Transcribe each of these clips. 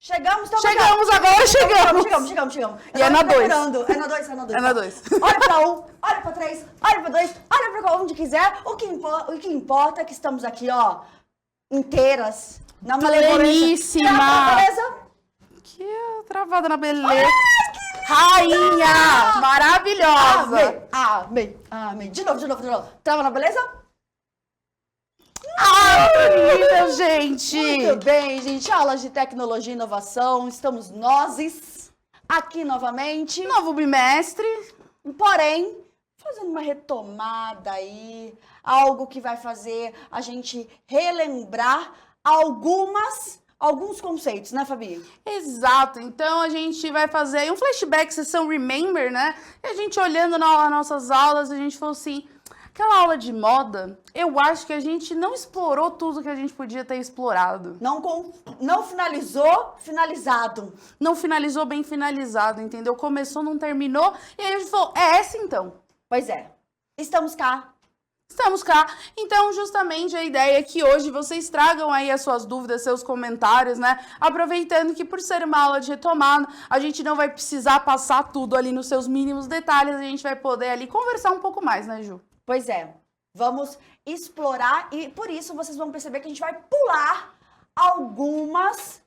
Chegamos agora, chegamos. Chegamos. E é na 2. É na 2. É na 2. Olha pra 1, olha pra 3, olha pra 2, olha pra onde quiser. O que importa é que estamos aqui, ó, inteiras. Na Pleníssima. Beleza? Que travada na beleza. Rainha! Maravilhosa! Amém. De novo. Trava na beleza? Linda, gente! Muito bem, gente. Aulas de tecnologia e inovação. Estamos nós aqui novamente. Novo bimestre. Porém, fazendo uma retomada aí. Algo que vai fazer a gente relembrar alguns conceitos, né, Fabi? Exato. Então, a gente vai fazer aí um flashback, sessão Remember, né? E a gente olhando nas nossas aulas, a gente falou assim... Aquela aula de moda, eu acho que a gente não explorou tudo que a gente podia ter explorado. Não finalizou, finalizado. Não finalizou bem finalizado, entendeu? Começou, não terminou. E aí a gente falou, é essa então? Pois é. Estamos cá. Então, justamente a ideia é que hoje vocês tragam aí as suas dúvidas, seus comentários, né? Aproveitando que por ser uma aula de retomada, a gente não vai precisar passar tudo ali nos seus mínimos detalhes, a gente vai poder ali conversar um pouco mais, né, Ju? Pois é, vamos explorar e por isso vocês vão perceber que a gente vai pular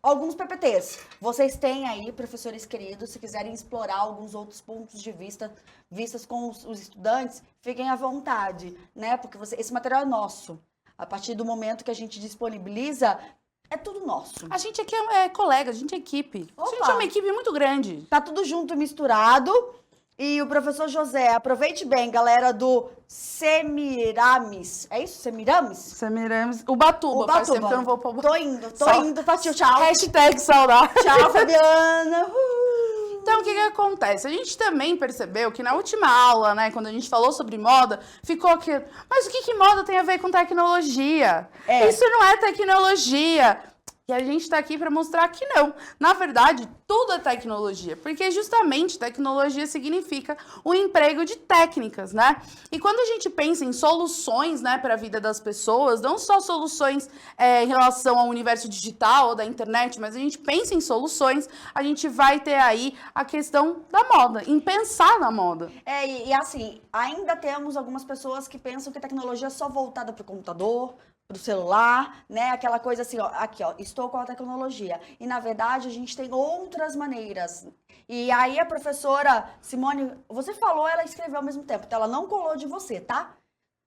alguns PPTs. Vocês têm aí, professores queridos, se quiserem explorar alguns outros pontos de vista, vistas com os estudantes, fiquem à vontade, né? Porque esse material é nosso. A partir do momento que a gente disponibiliza, é tudo nosso. A gente aqui é colega, a gente é equipe. Opa. A gente é uma equipe muito grande. Tá tudo junto, misturado. E o professor José, aproveite bem, galera do Semiramis. É isso? Semiramis? Semiramis. Ubatuba. Faz tempo que eu não vou pro... Tô indo, tá, tchau. Hashtag saudade. Tchau, Fabiana. Então, o que acontece? A gente também percebeu que na última aula, né, quando a gente falou sobre moda, ficou aqui, mas o que moda tem a ver com tecnologia? Isso não é tecnologia. E a gente está aqui para mostrar que não. Na verdade, tudo é tecnologia, porque justamente tecnologia significa o emprego de técnicas, né? E quando a gente pensa em soluções, né, para a vida das pessoas, não só soluções em relação ao universo digital ou da internet, mas a gente pensa em soluções, a gente vai ter aí a questão da moda, em pensar na moda. E assim, ainda temos algumas pessoas que pensam que a tecnologia é só voltada para o computador, pro celular, né? Aquela coisa assim, ó, aqui, ó, estou com a tecnologia. E, na verdade, a gente tem outras maneiras. E aí, a professora Simone, você falou, ela escreveu ao mesmo tempo, então ela não colou de você, tá?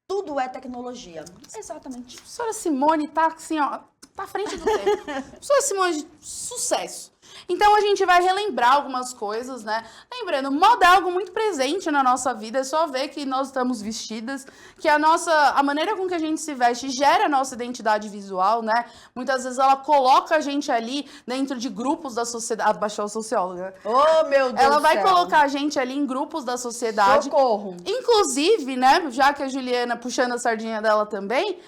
Tudo é tecnologia. Exatamente. A professora Simone tá assim, ó, tá à frente do tempo. Professora Simone, sucesso. Então, a gente vai relembrar algumas coisas, né? Lembrando, moda é algo muito presente na nossa vida, é só ver que nós estamos vestidas, que a maneira com que a gente se veste gera a nossa identidade visual, né? Muitas vezes ela coloca a gente ali dentro de grupos da sociedade. Baixou o sociólogo, né? Oh, meu Deus! Ela vai colocar a gente ali em grupos da sociedade. Socorro! Inclusive, né, já que a Juliana puxando a sardinha dela também,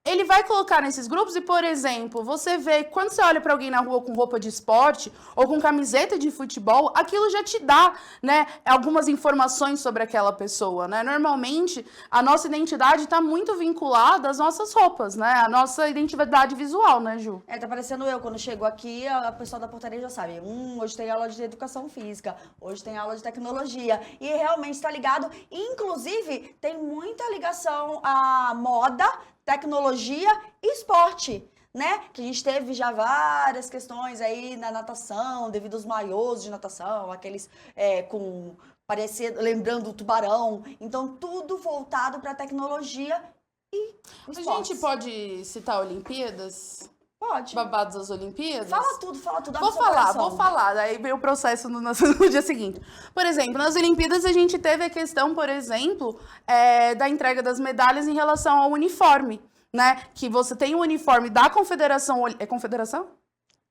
ele vai colocar nesses grupos e, por exemplo, você vê, quando você olha para alguém na rua com roupa de esporte ou com camiseta de futebol, aquilo já te dá, né, algumas informações sobre aquela pessoa, né? Normalmente, a nossa identidade está muito vinculada às nossas roupas, né? A nossa identidade visual, né, Ju? Tá parecendo eu, quando chego aqui, a pessoa da portaria já sabe, hoje tem aula de educação física, hoje tem aula de tecnologia, e realmente está ligado, inclusive, tem muita ligação à moda, tecnologia e esporte, né? Que a gente teve já várias questões aí na natação, devido aos maiôs de natação, aqueles lembrando o tubarão. Então, tudo voltado para tecnologia e esportes. A gente pode citar Olimpíadas? Pode. Babados das Olimpíadas? Fala tudo. Vou falar. Daí vem o processo no dia seguinte. Por exemplo, nas Olimpíadas a gente teve a questão, por exemplo, da entrega das medalhas em relação ao uniforme, né? Que você tem o uniforme da Confederação... É Confederação?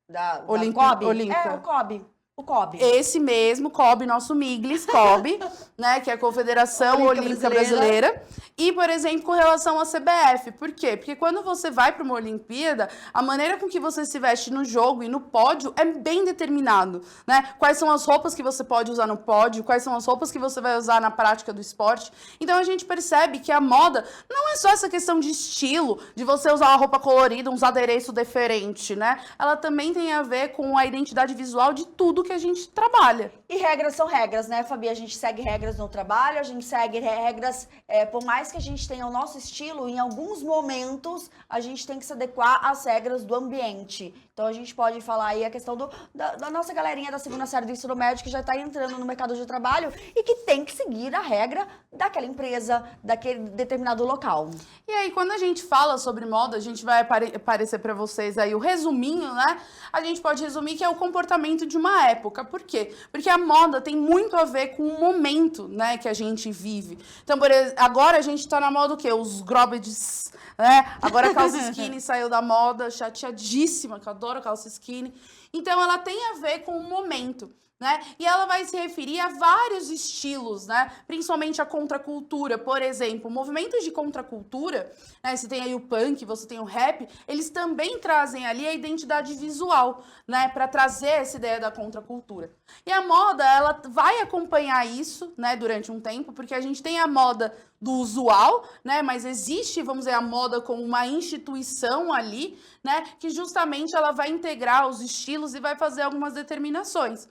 Da Olímpica. COB? É, o COB. O COB. Esse mesmo, COB, nosso Miglis, COB, né, que é a Confederação Olímpica Brasileira. E, por exemplo, com relação à CBF. Por quê? Porque quando você vai para uma Olimpíada, a maneira com que você se veste no jogo e no pódio é bem determinado, né? Quais são as roupas que você pode usar no pódio, quais são as roupas que você vai usar na prática do esporte. Então, a gente percebe que a moda não é só essa questão de estilo, de você usar uma roupa colorida, uns adereços diferentes, né? Ela também tem a ver com a identidade visual de tudo que a gente trabalha. E regras são regras, né, Fabi? A gente segue regras no trabalho, a gente segue regras, por mais que a gente tenha o nosso estilo, em alguns momentos a gente tem que se adequar às regras do ambiente. Então a gente pode falar aí a questão da nossa galerinha da segunda série do ensino médio que já está entrando no mercado de trabalho e que tem que seguir a regra daquela empresa, daquele determinado local. E aí, quando a gente fala sobre moda, a gente vai aparecer para vocês aí o resuminho, né? A gente pode resumir que é o comportamento de uma época. Por quê? Porque a moda tem muito a ver com o momento, né, que a gente vive. Então, por exemplo, agora a gente tá na moda o quê? Os grobeds, né? Agora a calça skinny saiu da moda, chateadíssima, que eu adoro calça skinny. Então, ela tem a ver com o momento. Né? E ela vai se referir a vários estilos, né? Principalmente a contracultura, por exemplo, movimentos de contracultura, né? Você tem aí o punk, você tem o rap, eles também trazem ali a identidade visual, né? Para trazer essa ideia da contracultura. E a moda, ela vai acompanhar isso, né? Durante um tempo, porque a gente tem a moda do usual, né? Mas existe, vamos dizer, a moda como uma instituição ali, né? Que justamente ela vai integrar os estilos e vai fazer algumas determinações.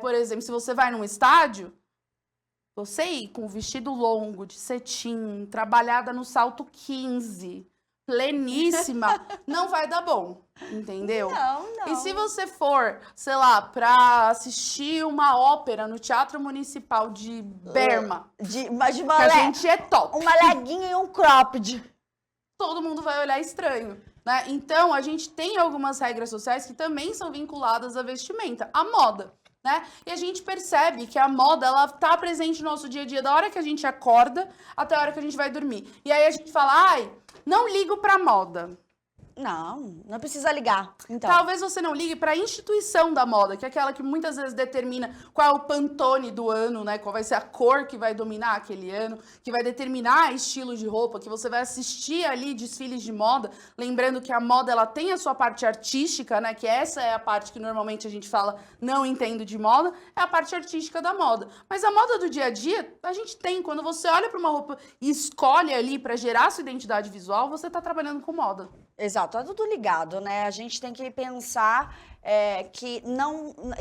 Por exemplo, se você vai num estádio, você ir com vestido longo, de cetim, trabalhada no salto 15, pleníssima, não vai dar bom, entendeu? Não. E se você for, sei lá, pra assistir uma ópera no Teatro Municipal de Berma, que a gente é top. Uma leguinha e um cropped. Todo mundo vai olhar estranho. Né? Então, a gente tem algumas regras sociais que também são vinculadas à vestimenta, à moda. Né? E a gente percebe que a moda, ela tá presente no nosso dia a dia, da hora que a gente acorda até a hora que a gente vai dormir. E aí a gente fala, ai, não ligo pra moda. Não precisa ligar. Então. Talvez você não ligue para a instituição da moda, que é aquela que muitas vezes determina qual é o Pantone do ano, né? Qual vai ser a cor que vai dominar aquele ano, que vai determinar estilo de roupa, que você vai assistir ali desfiles de moda, lembrando que a moda ela tem a sua parte artística, né? Que essa é a parte que normalmente a gente fala não entendo de moda, é a parte artística da moda. Mas a moda do dia a dia, a gente tem. Quando você olha para uma roupa e escolhe ali para gerar sua identidade visual, você está trabalhando com moda. Exato, é tudo ligado, né? A gente tem que pensar que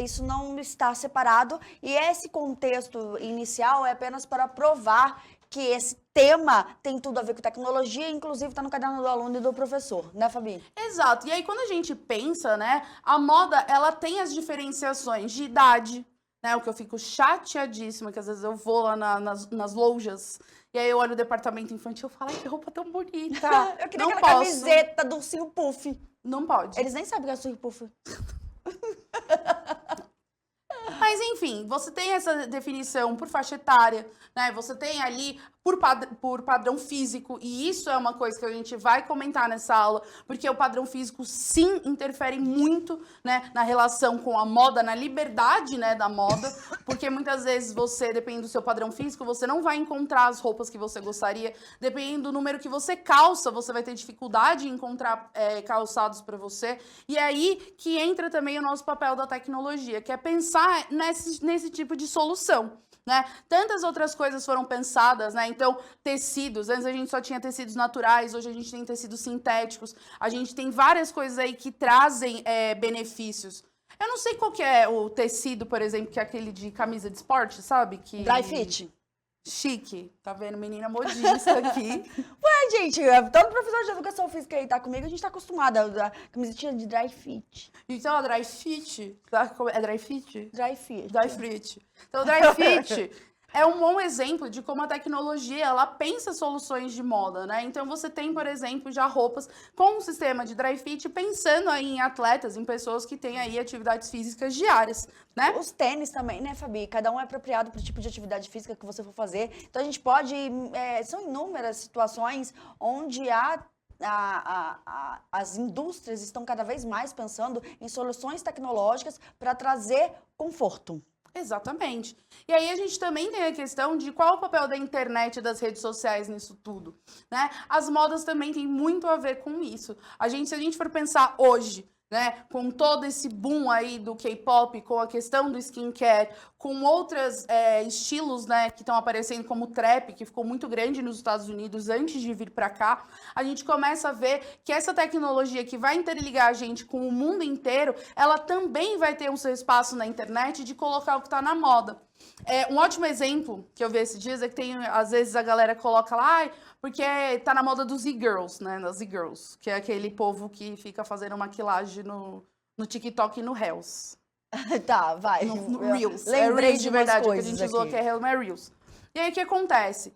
isso não está separado e esse contexto inicial é apenas para provar que esse tema tem tudo a ver com tecnologia, inclusive está no caderno do aluno e do professor, né, Fabi? Exato, e aí quando a gente pensa, né, a moda, ela tem as diferenciações de idade, né, o que eu fico chateadíssima, que às vezes eu vou lá nas lojas. E aí eu olho o departamento infantil e falo, ai, que roupa tão bonita. Eu queria não aquela posso. camiseta do Ursinho Puff. Não pode. Eles nem sabem o que é Ursinho Puff. Mas enfim, você tem essa definição por faixa etária, né? Você tem ali por padrão físico, e isso é uma coisa que a gente vai comentar nessa aula, porque o padrão físico sim interfere muito, né, na relação com a moda, na liberdade, né, da moda, porque muitas vezes você, dependendo do seu padrão físico, você não vai encontrar as roupas que você gostaria, dependendo do número que você calça, você vai ter dificuldade em encontrar calçados para você, e é aí que entra também o nosso papel da tecnologia, que é pensar nesse tipo de solução. Né? Tantas outras coisas foram pensadas, né? Então, tecidos, antes a gente só tinha tecidos naturais, hoje a gente tem tecidos sintéticos, a gente tem várias coisas aí que trazem benefícios. Eu não sei qual que é o tecido, por exemplo, que é aquele de camisa de esporte, sabe? Dry fit. Chique, tá vendo? Menina modista aqui. Ué, gente, todo professor de educação física aí tá comigo, a gente tá acostumada a usar camisetinha de dry fit. Então, a dry fit, é dry fit? Dry fit. Dry fit. Então, o dry fit é um bom exemplo de como a tecnologia, ela pensa soluções de moda, né? Então, você tem, por exemplo, já roupas com um sistema de dry fit, pensando aí em atletas, em pessoas que têm aí atividades físicas diárias, né? Os tênis também, né, Fabi? Cada um é apropriado para o tipo de atividade física que você for fazer. Então, a gente pode... são inúmeras situações onde há as indústrias estão cada vez mais pensando em soluções tecnológicas para trazer conforto. Exatamente. E aí a gente também tem a questão de qual é o papel da internet e das redes sociais nisso tudo, né? As modas também têm muito a ver com isso. Se a gente for pensar hoje, né, com todo esse boom aí do K-pop, com a questão do skincare, com outros estilos, né, que estão aparecendo como o trap, que ficou muito grande nos Estados Unidos antes de vir para cá, a gente começa a ver que essa tecnologia que vai interligar a gente com o mundo inteiro, ela também vai ter o seu espaço na internet de colocar o que está na moda. Um ótimo exemplo que eu vi esses dias é que tem, às vezes a galera coloca lá, porque tá na moda dos e-girls, né, das e-girls, que é aquele povo que fica fazendo maquilagem no TikTok e no Reels. Tá, vai. No Reels. Lembrei Reels de de verdade, que a coisas gente usou aqui. que é Reels. E aí, o que acontece?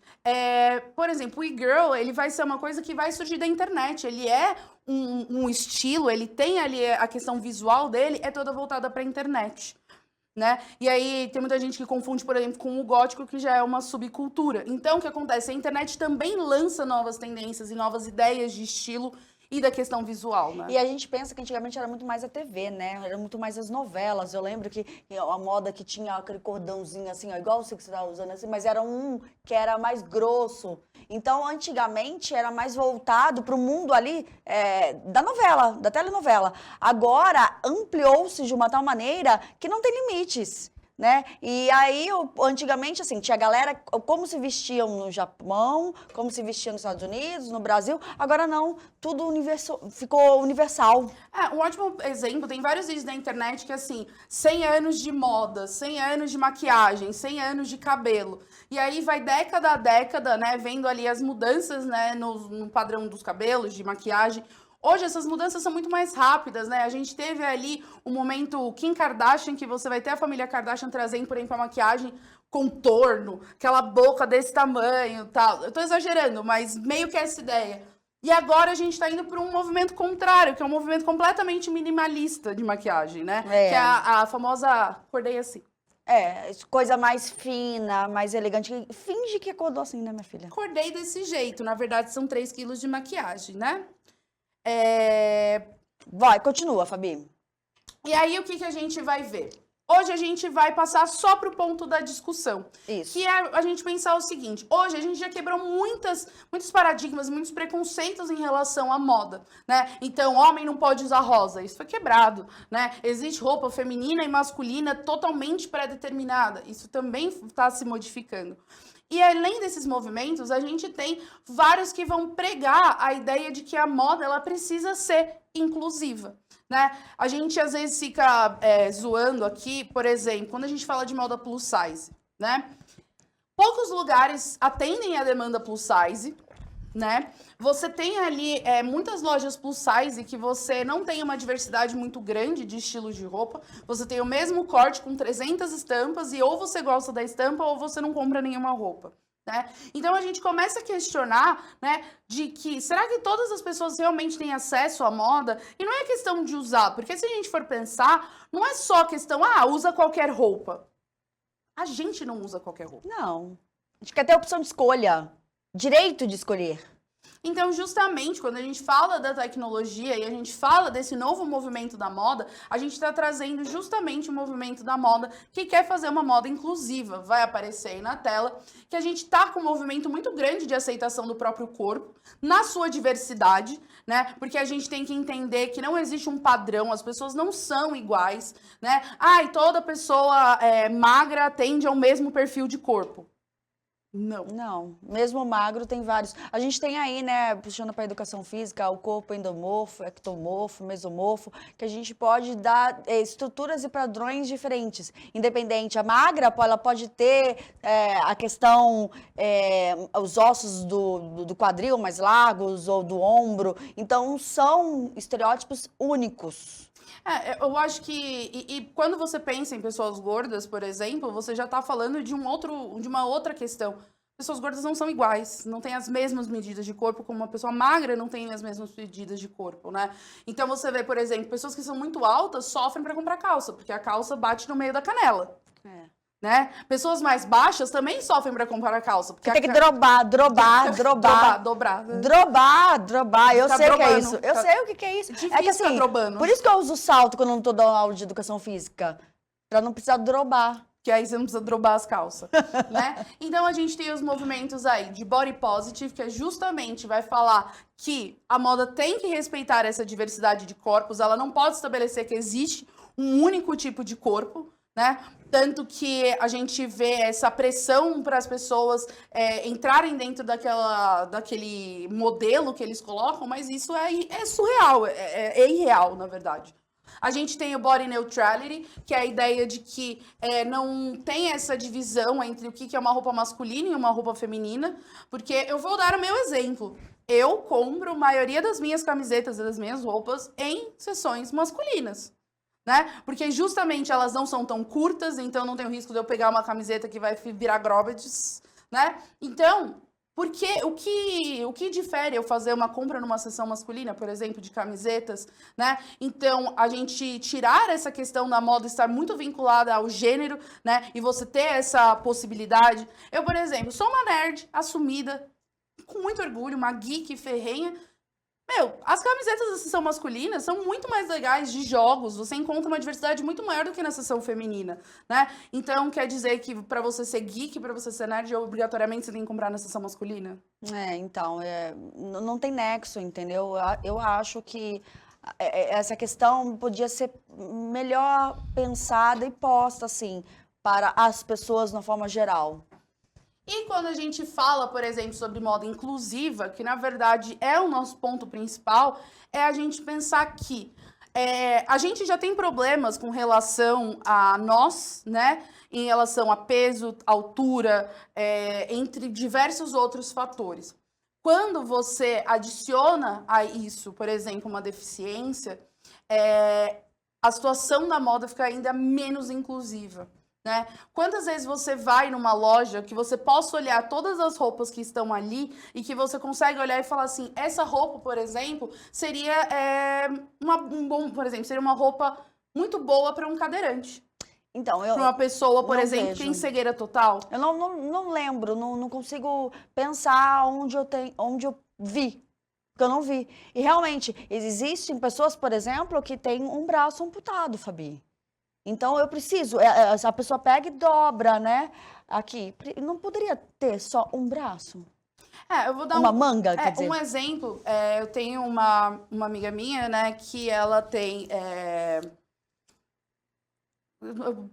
Por exemplo, o e-girl, ele vai ser uma coisa que vai surgir da internet. Ele é um estilo, ele tem ali a questão visual dele, é toda voltada pra internet. Né? E aí tem muita gente que confunde, por exemplo, com o gótico, que já é uma subcultura. Então, o que acontece? A internet também lança novas tendências e novas ideias de estilo e da questão visual, né? E a gente pensa que antigamente era muito mais a TV, né? Era muito mais as novelas. Eu lembro que a moda que tinha aquele cordãozinho assim, ó, igual o que você estava usando assim, mas era um que era mais grosso. Então, antigamente, era mais voltado para o mundo ali da novela, da telenovela. Agora, ampliou-se de uma tal maneira que não tem limites. Né? E aí, antigamente, assim, tinha galera, como se vestiam no Japão, como se vestiam nos Estados Unidos, no Brasil. Agora não, tudo ficou universal. Um ótimo exemplo, tem vários vídeos na internet que, assim, 100 anos de moda, 100 anos de maquiagem, 100 anos de cabelo. E aí vai década a década, né, vendo ali as mudanças, né, no padrão dos cabelos, de maquiagem. Hoje essas mudanças são muito mais rápidas, né? A gente teve ali o momento Kim Kardashian, que você vai ter a família Kardashian trazendo, por exemplo, a maquiagem contorno, aquela boca desse tamanho, tal. Eu tô exagerando, mas meio que essa ideia. E agora a gente tá indo para um movimento contrário, que é um movimento completamente minimalista de maquiagem, né? Que é a famosa acordei assim. Coisa mais fina, mais elegante. Finge que acordou assim, né, minha filha? Acordei desse jeito. Na verdade, são 3 quilos de maquiagem, né? Vai, continua, Fabi. E aí, o que a gente vai ver? Hoje a gente vai passar só pro ponto da discussão. Isso. Que é a gente pensar o seguinte, hoje a gente já quebrou muitos paradigmas, muitos preconceitos em relação à moda, né? Então, homem não pode usar rosa, isso foi quebrado, né? Existe roupa feminina e masculina totalmente pré-determinada, isso também está se modificando. E além desses movimentos, a gente tem vários que vão pregar a ideia de que a moda ela precisa ser inclusiva, né? A gente às vezes fica zoando aqui, por exemplo, quando a gente fala de moda plus size, né? Poucos lugares atendem a demanda plus size, né? Você tem ali muitas lojas plus size que você não tem uma diversidade muito grande de estilos de roupa. Você tem o mesmo corte com 300 estampas e ou você gosta da estampa ou você não compra nenhuma roupa, né? Então a gente começa a questionar, né, de que será que todas as pessoas realmente têm acesso à moda? E não é questão de usar, porque se a gente for pensar, não é só questão, usa qualquer roupa. A gente não usa qualquer roupa. Não. A gente quer ter opção de escolha. Direito de escolher. Então, justamente, quando a gente fala da tecnologia e a gente fala desse novo movimento da moda, a gente está trazendo justamente o movimento da moda que quer fazer uma moda inclusiva. Vai aparecer aí na tela que a gente está com um movimento muito grande de aceitação do próprio corpo, na sua diversidade, né? Porque a gente tem que entender que não existe um padrão, as pessoas não são iguais, né? E toda pessoa magra tende ao mesmo perfil de corpo. Não, mesmo magro tem vários. A gente tem aí, né, puxando para a educação física, o corpo endomorfo, ectomorfo, mesomorfo, que a gente pode dar estruturas e padrões diferentes. Independente, a magra, ela pode ter a questão, os ossos do quadril mais largos ou do ombro. Então, são estereótipos únicos. Eu acho que, quando você pensa em pessoas gordas, por exemplo, você já está falando de uma outra questão. Pessoas gordas não são iguais, não têm as mesmas medidas de corpo, como uma pessoa magra não tem as mesmas medidas de corpo, né? Então você vê, por exemplo, pessoas que são muito altas sofrem para comprar calça, porque a calça bate no meio da canela. né? Pessoas mais baixas também sofrem para comprar calça. Porque tem que drobar. dobrar. Eu Ficar sei o que é drobando. isso. Eu sei o que é isso. Difícil É que ficar assim, drobando. por isso que eu uso salto quando eu não tô dando aula de educação física. Pra não precisar drobar. Que aí você não precisa drobar as calças, né? Então a gente tem os movimentos aí de body positive, que é justamente vai falar que a moda tem que respeitar essa diversidade de corpos, ela não pode estabelecer que existe um único tipo de corpo, né? Tanto que a gente vê essa pressão para as pessoas entrarem dentro daquele modelo que eles colocam, mas isso é surreal, é irreal, na verdade. A gente tem o body neutrality, que é a ideia de que não tem essa divisão entre o que é uma roupa masculina e uma roupa feminina, porque eu vou dar o meu exemplo. Eu compro a maioria das minhas camisetas e das minhas roupas em seções masculinas, né? Porque justamente elas não são tão curtas, então não tem o risco de eu pegar uma camiseta que vai virar grobbetes, né? Então, porque o que difere eu fazer uma compra numa seção masculina, por exemplo, de camisetas, né? Então, a gente tirar essa questão da moda estar muito vinculada ao gênero, né? E você ter essa possibilidade. Eu, por exemplo, sou uma nerd assumida, com muito orgulho, uma geek ferrenha. Meu, as camisetas da seção masculina são muito mais legais de jogos, você encontra uma diversidade muito maior do que na seção feminina, né? Então, quer dizer que pra você ser geek, pra você ser nerd, obrigatoriamente você tem que comprar na seção masculina? Então, não tem nexo, entendeu? Eu acho que essa questão podia ser melhor pensada e posta, assim, para as pessoas de uma forma geral. E quando a gente fala, por exemplo, sobre moda inclusiva, que na verdade é o nosso ponto principal, é a gente pensar que a gente já tem problemas com relação a nós, né? Em relação a peso, altura, entre diversos outros fatores. Quando você adiciona a isso, por exemplo, uma deficiência, a situação da moda fica ainda menos inclusiva. Né? Quantas vezes você vai numa loja que você possa olhar todas as roupas que estão ali e que você consegue olhar e falar assim, essa roupa, por exemplo, seria seria uma roupa muito boa para um cadeirante. Então, para uma pessoa, por exemplo, que tem cegueira total. Eu não lembro, não consigo pensar onde eu vi. Porque eu não vi. E realmente, existem pessoas, por exemplo, que têm um braço amputado, Fabi. Então, eu preciso, a pessoa pega e dobra, né? Aqui, não poderia ter só um braço? Eu vou dar uma manga, quer dizer. Um exemplo, eu tenho uma amiga minha, né, que ela tem...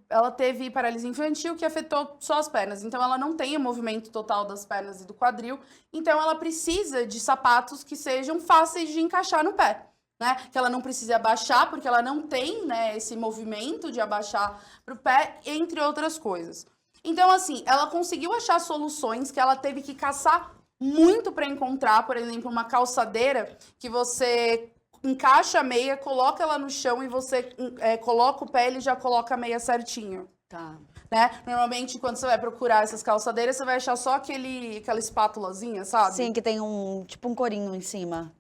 ela teve paralisia infantil que afetou só as pernas, então ela não tem o movimento total das pernas e do quadril, então ela precisa de sapatos que sejam fáceis de encaixar no pé. Né? Que ela não precise abaixar, porque ela não tem, né, esse movimento de abaixar para o pé, entre outras coisas. Então, assim, ela conseguiu achar soluções que ela teve que caçar muito para encontrar, por exemplo, uma calçadeira que você encaixa a meia, coloca ela no chão e você coloca o pé e ele já coloca a meia certinho. Tá. Né? Normalmente, quando você vai procurar essas calçadeiras, você vai achar só aquela espátulazinha, sabe? Sim, que tem tipo um corinho em cima.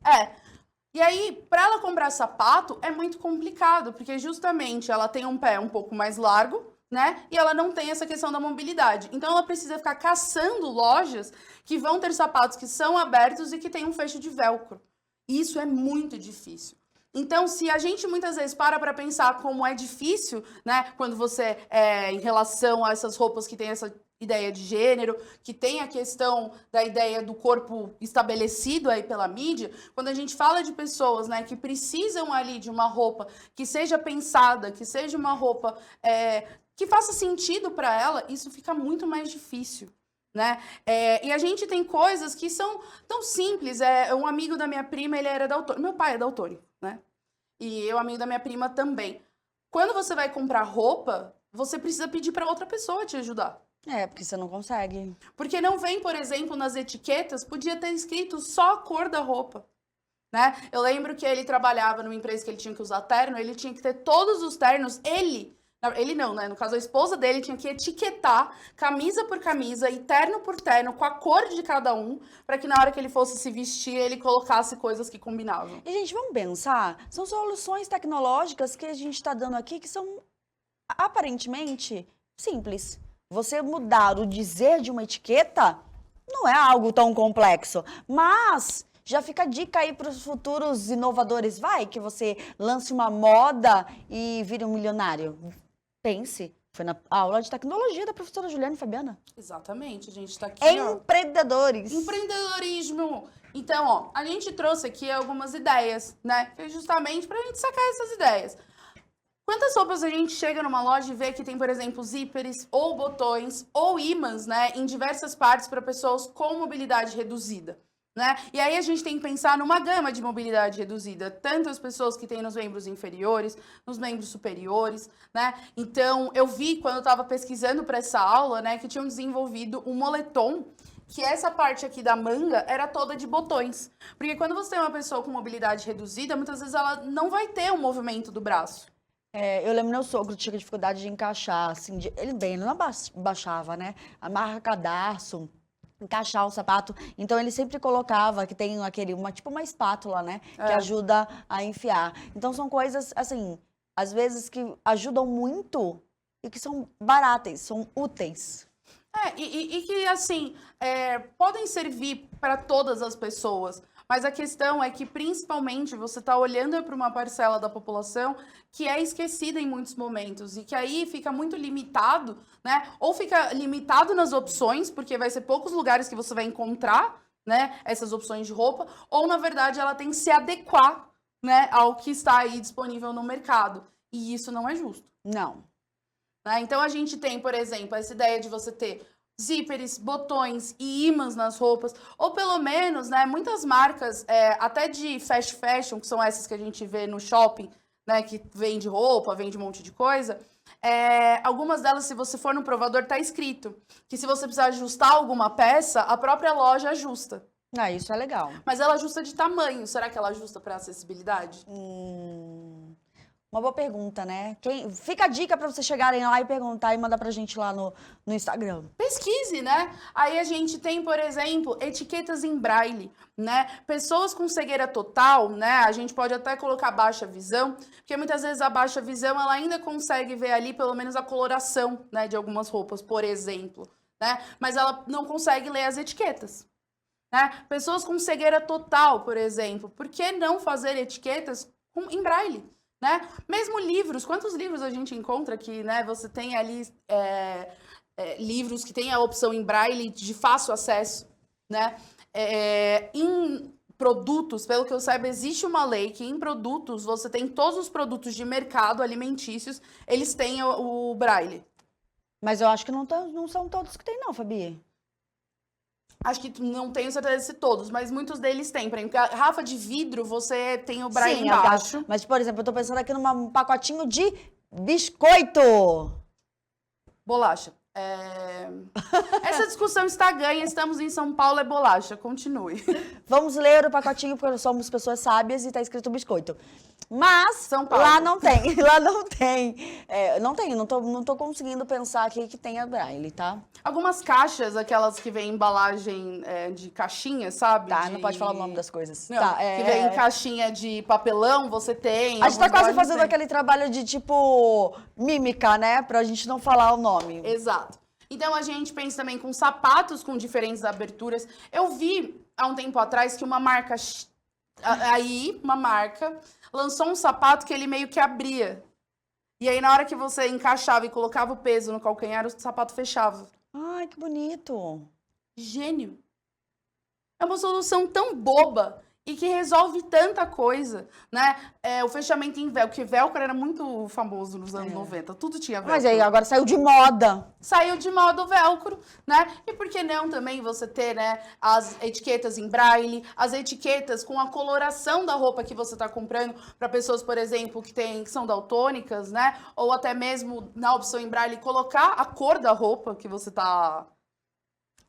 E aí, para ela comprar sapato, é muito complicado, porque justamente ela tem um pé um pouco mais largo, né? E ela não tem essa questão da mobilidade. Então, ela precisa ficar caçando lojas que vão ter sapatos que são abertos e que tem um fecho de velcro. E isso é muito difícil. Então, se a gente muitas vezes para pensar como é difícil, né? Quando você, em relação a essas roupas que tem essa ideia de gênero, que tem a questão da ideia do corpo estabelecido aí pela mídia, quando a gente fala de pessoas, né, que precisam ali de uma roupa que seja pensada, que seja uma roupa que faça sentido para ela, isso fica muito mais difícil. Né? E a gente tem coisas que são tão simples. Um amigo da minha prima, ele era daltônico. Meu pai é daltônico, né? E eu, amigo da minha prima, também. Quando você vai comprar roupa, você precisa pedir para outra pessoa te ajudar. Porque você não consegue. Porque não vem, por exemplo, nas etiquetas, podia ter escrito só a cor da roupa. Né? Eu lembro que ele trabalhava numa empresa que ele tinha que usar terno, ele tinha que ter todos os ternos, ele não, né? No caso, a esposa dele tinha que etiquetar camisa por camisa e terno por terno com a cor de cada um, para que na hora que ele fosse se vestir, ele colocasse coisas que combinavam. E, gente, vamos pensar, são soluções tecnológicas que a gente está dando aqui que são aparentemente simples. você mudar o dizer de uma etiqueta não é algo tão complexo, mas já fica a dica aí para os futuros inovadores. Vai que você lance uma moda e vire um milionário. Pense. Foi na aula de tecnologia da professora Juliana Fabiana. Exatamente, a gente tá aqui, ó. Empreendedores. Empreendedorismo. Então, ó, a gente trouxe aqui algumas ideias, né? Que é justamente pra gente sacar essas ideias. Quantas roupas a gente chega numa loja e vê que tem, por exemplo, zíperes ou botões ou ímãs, né, em diversas partes para pessoas com mobilidade reduzida, né? E aí a gente tem que pensar numa gama de mobilidade reduzida, tanto as pessoas que têm nos membros inferiores, nos membros superiores, né? Então, eu vi quando eu estava pesquisando para essa aula, né, que tinham desenvolvido um moletom que essa parte aqui da manga era toda de botões. Porque quando você tem uma pessoa com mobilidade reduzida, muitas vezes ela não vai ter o movimento do braço. Eu lembro meu sogro tinha dificuldade de encaixar, assim, ele não baixava, né? Amarra cadarço, encaixar o sapato. Então ele sempre colocava que tem tipo uma espátula, né? Que ajuda a enfiar. Então são coisas, assim, às vezes que ajudam muito e que são baratas, são úteis. E que, assim, podem servir para todas as pessoas. Mas a questão é que, principalmente, você está olhando para uma parcela da população que é esquecida em muitos momentos e que aí fica muito limitado, né? Ou fica limitado nas opções, porque vai ser poucos lugares que você vai encontrar, né, essas opções de roupa, ou, na verdade, ela tem que se adequar, né, ao que está aí disponível no mercado. E isso não é justo. Não. Né? Então, a gente tem, por exemplo, essa ideia de você ter zíperes, botões e ímãs nas roupas, ou pelo menos, né, muitas marcas, até de fast fashion, que são essas que a gente vê no shopping, né, que vende roupa, vende um monte de coisa, algumas delas, se você for no provador, tá escrito que se você precisar ajustar alguma peça, a própria loja ajusta. Isso é legal. Mas ela ajusta de tamanho. Será que ela ajusta para acessibilidade? Uma boa pergunta, né? Fica a dica para vocês chegarem lá e perguntar e mandar pra gente lá no Instagram. Pesquise, né? Aí a gente tem, por exemplo, etiquetas em braille, né? Pessoas com cegueira total, né? A gente pode até colocar baixa visão, porque muitas vezes a baixa visão, ela ainda consegue ver ali pelo menos a coloração, né, de algumas roupas, por exemplo, né? Mas ela não consegue ler as etiquetas. Né? Pessoas com cegueira total, por exemplo, por que não fazer etiquetas em braille? Né? Mesmo livros, quantos livros a gente encontra que, né, você tem ali livros que tem a opção em braille de fácil acesso, né? Em produtos, pelo que eu saiba, existe uma lei que em produtos, você tem todos os produtos de mercado alimentícios, eles têm o braille. Mas eu acho que não são todos que tem não, Fabi. Acho que não tenho certeza se todos, mas muitos deles têm. Por exemplo, a garrafa de vidro, você tem o braille embaixo. Mas, por exemplo, eu tô pensando aqui num pacotinho de biscoito. Bolacha. Essa discussão está ganha, estamos em São Paulo, é bolacha. Continue. Vamos ler o pacotinho, porque somos pessoas sábias e tá escrito biscoito. Mas São Paulo. Lá não tem. Lá não tem. Não tô conseguindo pensar aqui que tenha braille, tá? Algumas caixas, aquelas que vem embalagem de caixinha, sabe? Tá, não pode falar o nome das coisas. Não, tá, que vem em caixinha de papelão, você tem. A gente tá quase fazendo aquele trabalho de, tipo, mímica, né? Pra gente não falar o nome. Exato. Então, a gente pensa também com sapatos com diferentes aberturas. Eu vi, há um tempo atrás, que uma marca lançou um sapato que ele meio que abria. E aí, na hora que você encaixava e colocava o peso no calcanhar, o sapato fechava. Ai, que bonito. Gênio. É uma solução tão boba e que resolve tanta coisa, né? O fechamento em velcro, que velcro era muito famoso nos anos 90, tudo tinha velcro. Mas aí agora saiu de moda. Saiu de moda o velcro, né? E por que não também você ter, né, as etiquetas em braille, as etiquetas com a coloração da roupa que você está comprando para pessoas, por exemplo, que são daltônicas, né? Ou até mesmo na opção em braille colocar a cor da roupa que você está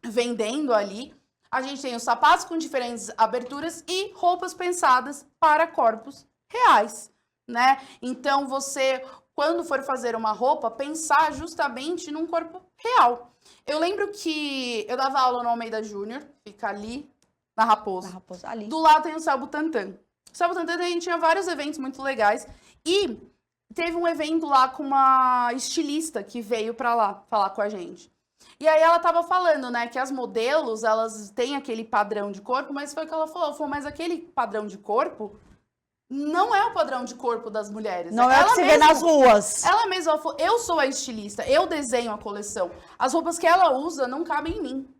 vendendo ali. A gente tem os sapatos com diferentes aberturas e roupas pensadas para corpos reais, né? Então, você, quando for fazer uma roupa, pensar justamente num corpo real. Eu lembro que eu dava aula no Almeida Júnior, fica ali, na Raposo. Na Raposo, ali. Do lado tem o Céu Butantã. O Céu Butantã, a gente tinha vários eventos muito legais. E teve um evento lá com uma estilista que veio para lá falar com a gente. E aí ela tava falando, né, que as modelos, elas têm aquele padrão de corpo, mas foi o que ela falou, mas aquele padrão de corpo não é o padrão de corpo das mulheres. Não é o que se vê nas ruas. Ela mesma falou, eu sou a estilista, eu desenho a coleção. As roupas que ela usa não cabem em mim.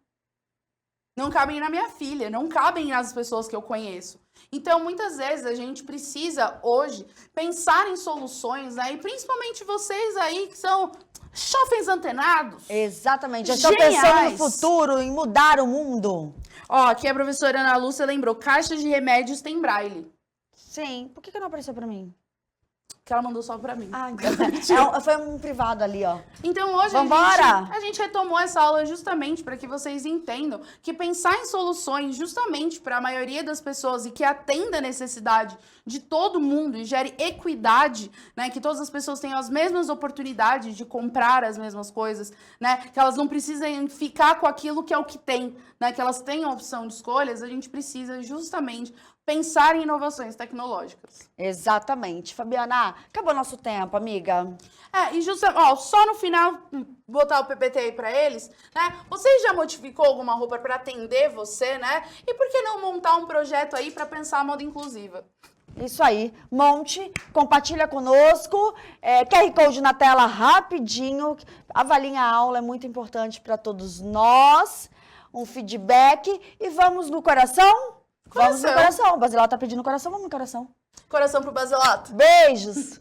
Não cabem na minha filha, não cabem nas pessoas que eu conheço. Então, muitas vezes, a gente precisa, hoje, pensar em soluções, né? E principalmente vocês aí que são jovens antenados. Exatamente, já estão pensando no futuro, em mudar o mundo. Ó, aqui a professora Ana Lúcia lembrou, caixas de remédios tem braille. Sim, por que não apareceu pra mim? Que ela mandou só pra mim. Ah, então. Foi um privado ali, ó. Então hoje a gente retomou essa aula justamente para que vocês entendam que pensar em soluções justamente para a maioria das pessoas e que atenda a necessidade de todo mundo e gere equidade, né? Que todas as pessoas tenham as mesmas oportunidades de comprar as mesmas coisas, né? Que elas não precisem ficar com aquilo que é o que tem, né? Que elas tenham a opção de escolhas, a gente precisa justamente pensar em inovações tecnológicas. Exatamente. Fabiana, acabou nosso tempo, amiga. E só no final, botar o PPT aí pra eles, né? Você já modificou alguma roupa pra atender você, né? E por que não montar um projeto aí pra pensar a moda inclusiva? Isso aí. Monte, compartilha conosco. QR Code na tela rapidinho. Avaliem a aula, é muito importante pra todos nós. Um feedback. E vamos no coração? Vamos no coração. O Basilato tá pedindo coração, vamos no coração. Coração pro Basilato. Beijos.